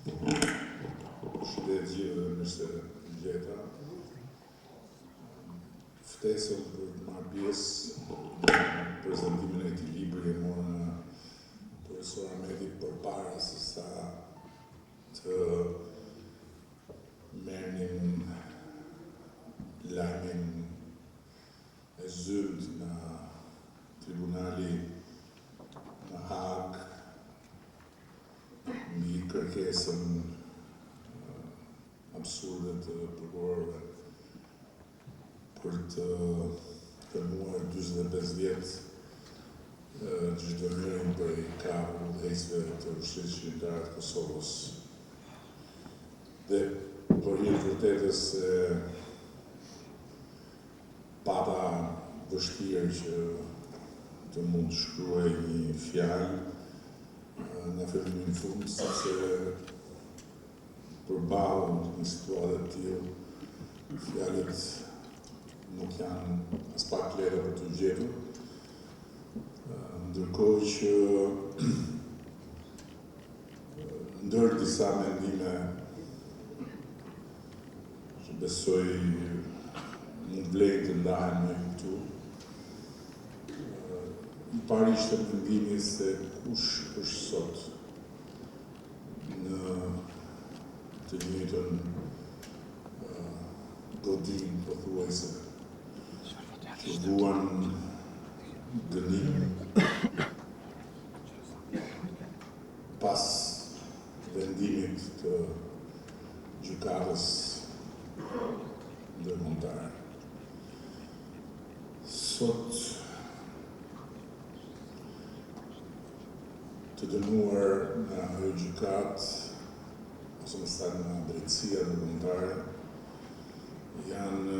Shëndet gjithë dhe nëse gjeta. Ftesën për të marrë pjesë në prezentimin e këtij libri e morën profesor Ahmeti përpara se sa të merrnin lajmin e zymt nga tribunali në Hag mbi kërkesën absurde të prokurorëve për të kërmuar 45 vjet çdo njërin prej kapë udhëheqësve të Ushtrisë Shqiptare të Kosovës. Dhe por një vërtetës pata vështirë që të mund të shkruaj një fjalë në fillimin në fund, sepse përballë në një situatë të tillë, fjalët nuk janë as pak lehtë për të gjetur, ndërkohë që ndër disa mendime që besoj mund vlen të ndahen me këtu, i pari ishte mendimi se kush është sot në të njëjtën godinë pothuajse që vuan dënim pas vendimit të gjykatës ndërkombëtare. Sot të dënuar nga ajo gjykatë ose më saktë nga drejtësia ndërkombëtare janë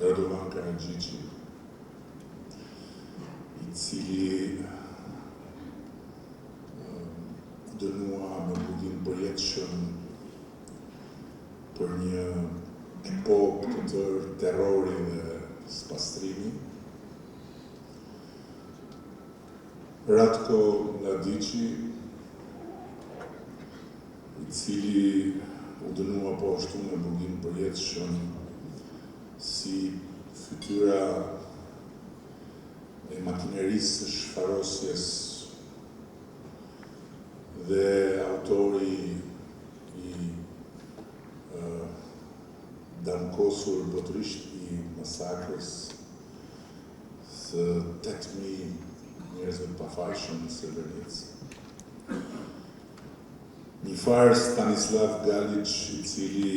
Radovan Karadžići, i cili dënua me burgim përjetshëm për një epokë të tërë terrori dhe spastrimi. Ratko Mladići, i cili u dënua po ashtu me burgim përjetshëm si fytyra e makinerisë së shfarosjes dhe autori i damkosur botërisht i masakrës së 8.000 njerëzve të pafajshëm në Srebrenicë. Një farë Stanislav Galić, i cili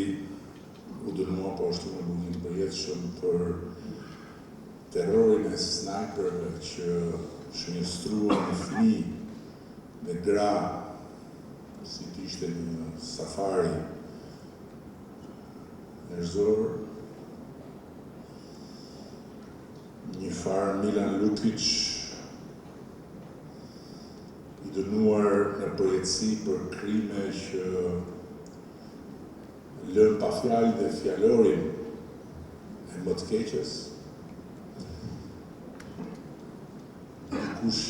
u dënua po ashtu me burgim përjetshëm për terrorin e snajperëve që shënjestruan fëmijë dhe gra si të ishte një safari njerëzor. Një farë Milan Lukić, i dënuar në përjetësi për krime që lën pa fjalë dhe fjalorin e më të keqes. Kush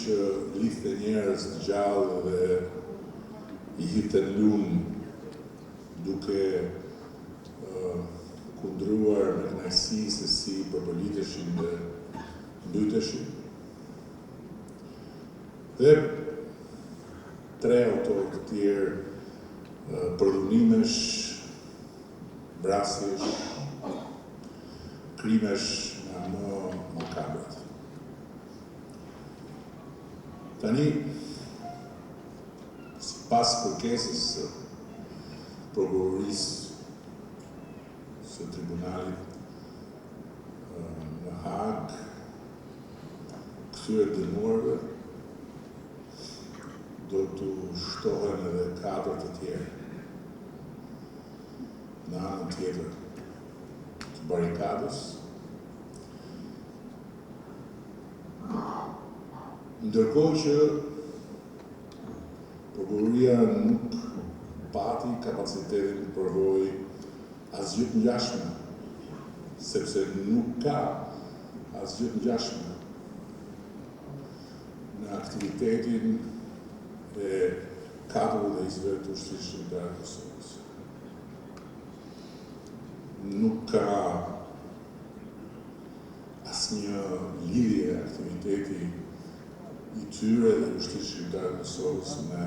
lidhte njerëz të gjallë dhe i hipte në lumë duke kundruar me kënaqësi se si përballiteshin dhe mbyteshin. Dhe 3 autorë të tjerë për dhunimesh, vrasjesh, krimesh nga më makabrat. Tani, sipas kërkesës së prokurorisë së tribunalit në Hag, këtyre dënuarve do të shtohen edhe 4 të tjerë në anën tjetër të barikadës. Ndërkohë që prokuroria nuk pati kapacitetin të provojë asgjë të ngjashme, sepse nuk ka asgjë të ngjashme në aktivitetin e kadrë dhe izve të ushtrisë shqiptare të Kosovës. Nuk ka asnjë lidhje aktiviteti i tyre dhe ushtrisë shqiptare të Kosovës me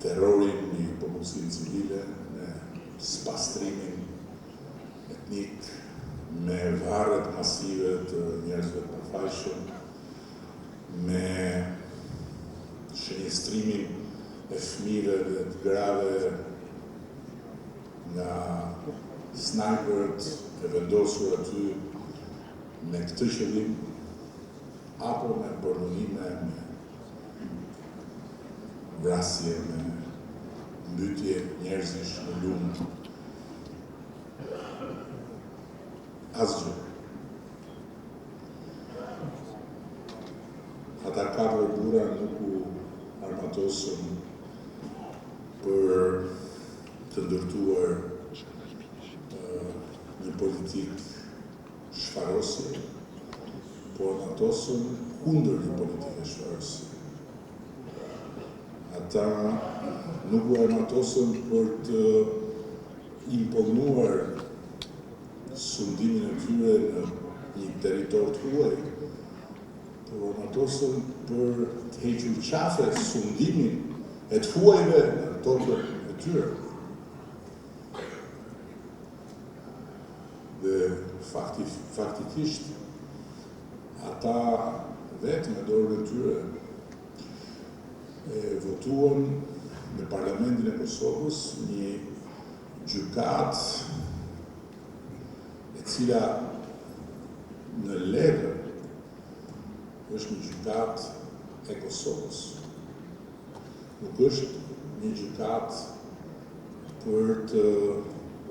terrorin i popullsinë civile, me spastrimin etnik, me varret masive të njerëzve të pafajshëm, me shënjestrimin e fëmijëve dhe të grave nga snajperët e vendosur aty me këtë qëllim, apo me përdorime, me vrasje, me mbytje njerëzish në lumë. Asgjë. Ata katër burra nuk u armatosën për të ndërtuar një politikë shfarosje, por armatosën kundër një politike shfarosje. Ata nuk u armatosën për të imponuar sundimin e tyre në një territor të huaj, por armatosën për të hequr qafe sundimin e të huajve në tokën e tyre. Dhe faktikisht, ata vetë me dorën e tyre votuan në Parlamentin e Kosovës një gjykatë e cila në letër është një gjykatë e Kosovës. Nuk është një gjykatë për të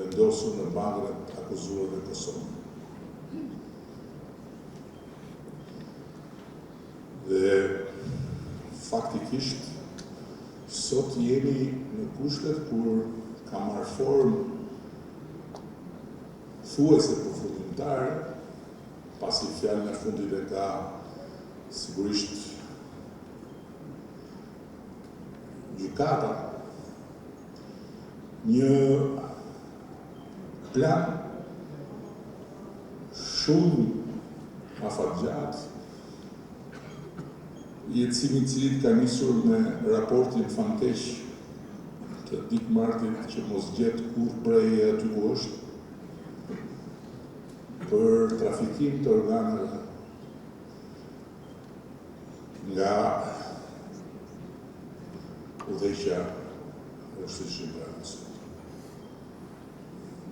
vendosur në bandën e akuzuarve të Kosovës. Dhe faktikisht, sot jemi në kushtet kur ka marrë formë thuajse përfundimtare, pasi fjalën e fundit e ka sigurisht gjykata, një plan shumë afatgjatë, i cilit ka nisur me raportin famkeq të Dick Martit që mos gjet kur prej aty ku është, për trafikim të organeve nga udhëheqja e ushtrisë shqiptare.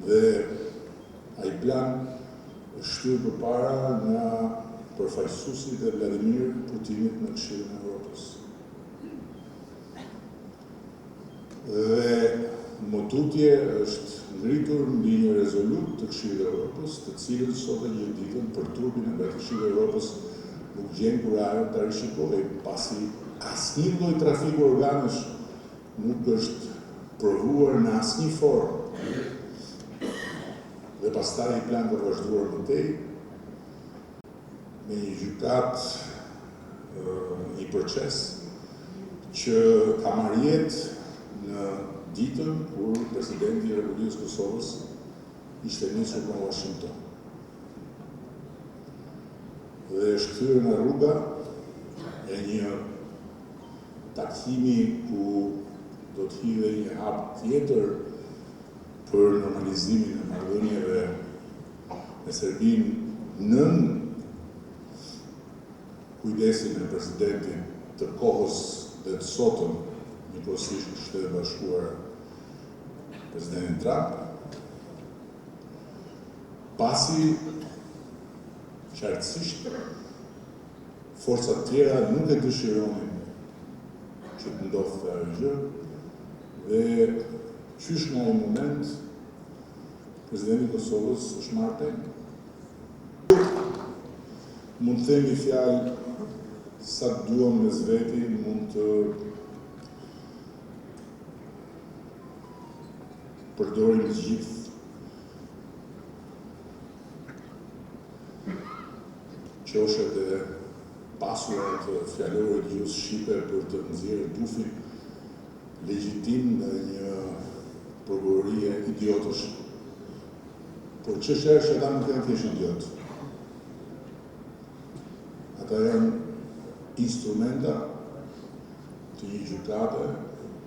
Dhe ai plan është shtyrë përpara nga përfaqësuesit e Vladimir Putinit në Këshillin e Evropës. Dhe më tutje është ngritur mbi një rezolut të Këshillit të Evropës, të cilën sot e ditën për turbin e Këshillit të Evropës nuk gjen kurajën ta rishikojë, pasi asnjë lloj trafiku organesh nuk është provuar në asnjë formë. Dhe pastaj i plan për vazhduar më tej, me një gjykat, një proces që ka marrë jetë në ditën kur presidenti i Republikës Kosovës ishte nisur në Washington. Dhe është kthyer në rruga e një takimi ku do të hidhej një hap tjetër për normalizimin e marrëdhënieve me Serbinë nën kujdesin e presidentit të kohës dhe të sotëm, njëkohësisht në Shtetet e Bashkuara, presidentin Trump, pasi qartësisht forcat tjera nuk e dëshironin që të ndodhte ajo gjë, dhe qysh nga ai moment presidenti i Kosovës është marrë temë. Mund të themi fjalë sa të duam me zveti, mund të përdorim të gjithë qoshet e pasurat të fjalorit gjusë shqipe për të nxjerrë tufin legjitim nga një prokurorie idiotësh. Por çështja është ata nuk janë thjesht idiot. Ata janë instrumenta të një gjykate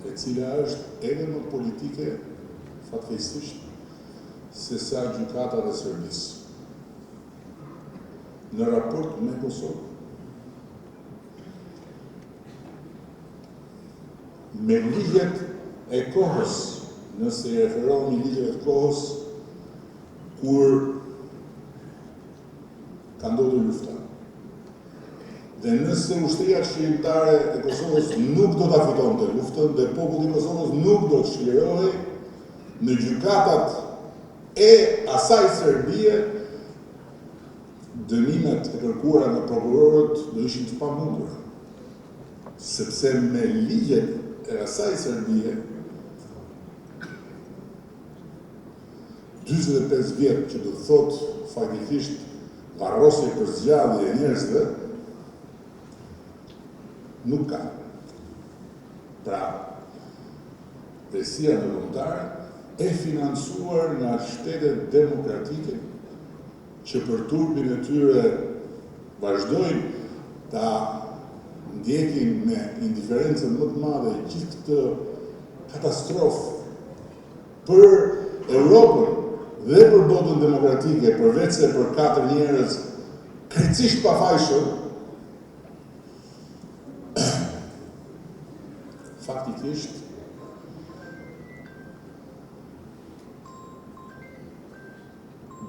e cila është edhe më politike fatkeqësisht se sa gjykata dhe Serbisë. Në raport me Kosovë, me ligjet e kohës, nëse i referohemi ligjet e kohës, kur ka ndodhur lufta. Dhe nëse ushtria shqiptare e Kosovës nuk do ta fitonte luftën dhe populli i Kosovës nuk do të çlirohej në gjykatat e asaj Serbie, dënimet e kërkuara nga prokurorët do ishin të pamundura. Sepse me ligjet e asaj Serbie 45 vjet që do të thotë faktikisht varrosje për zgjallje e njerëzve nuk ka. Pra, presia ndërkombëtare e financuar nga shtetet demokratike që për turbin e tyre vazhdojnë ta ndjekin me indiferencën më të madhe gjithë këtë katastrofë për Europën dhe për botën demokratike, përveç se për 4 njerëz krejtësisht pafajshëm, faktikisht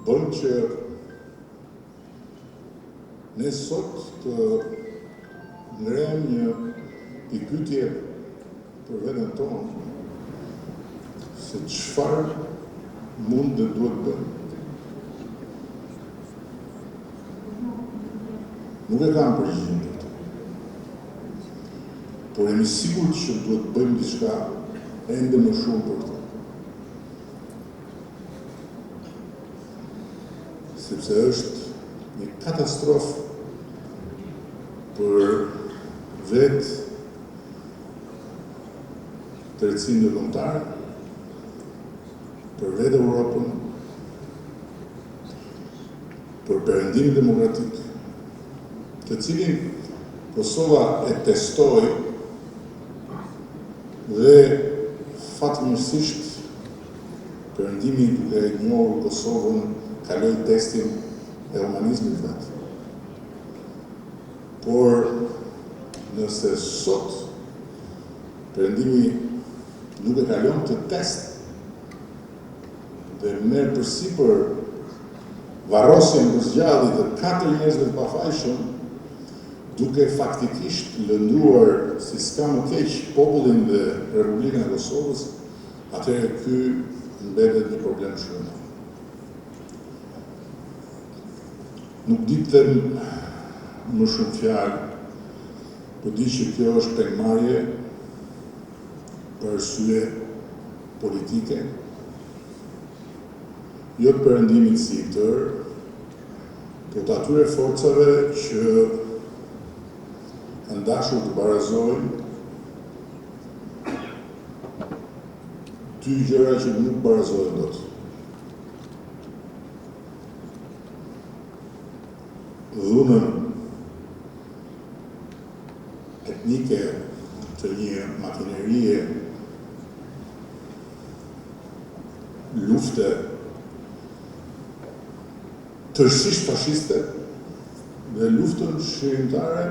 bën që ne sot të ngrem një pikpyetje për veten tonë se çfarë mund dhe duhet bëjmë. Nuk e kam përgjigjen për këtë. Por jemi sigurt që duhet bëjmë diçka ende më shumë për këtë. Sepse është një katastrofë për vetë drejtsinë ndërkombëtare, për vetë Europën, për perëndimin demokratik, të cilin Kosova e testoi dhe fatmirësisht perëndimi duke e njohur Kosovën kaloi testin e humanizmit vetë. Por nëse sot perëndimi nuk e kalon të test dhe merr përsipër varrosjen për zgjallje të 4 njerëzve të pafajshëm, duke faktikisht lënduar si s'ka më keq popullin dhe Republikën e Kosovës, atëherë ky mbetet një problem shumë. Nuk di të them më shumë fjalë, po di që kjo është pengmarrje për arsye politike, jo të perëndimit si i tërë, por të atyre forcave që kanë dashur të barazojnë dy gjëra që nuk barazohen dot. Dhunën etnike të një makinerie lufte tërësisht fashiste dhe luftën shërimtare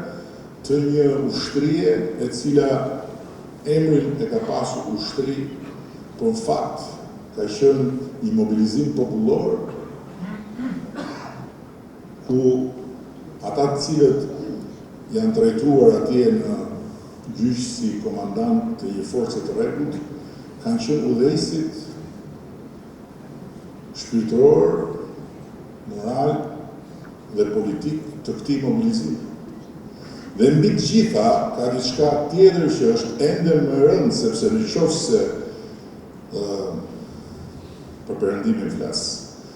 të një ushtrie e cila emrin e ka pasur ushtri, por në fakt ka qenë një mobilizim popullor ku ata të cilët janë trajtuar atje në gjyq si komandant të një force të rregullt kanë qenë udhëheqësit shpirtëror, moral dhe politik të këtij mobilizimi. Dhe mbi të gjitha ka diçka tjetër që është ende më e rëndë, sepse nëse për perëndimin flas.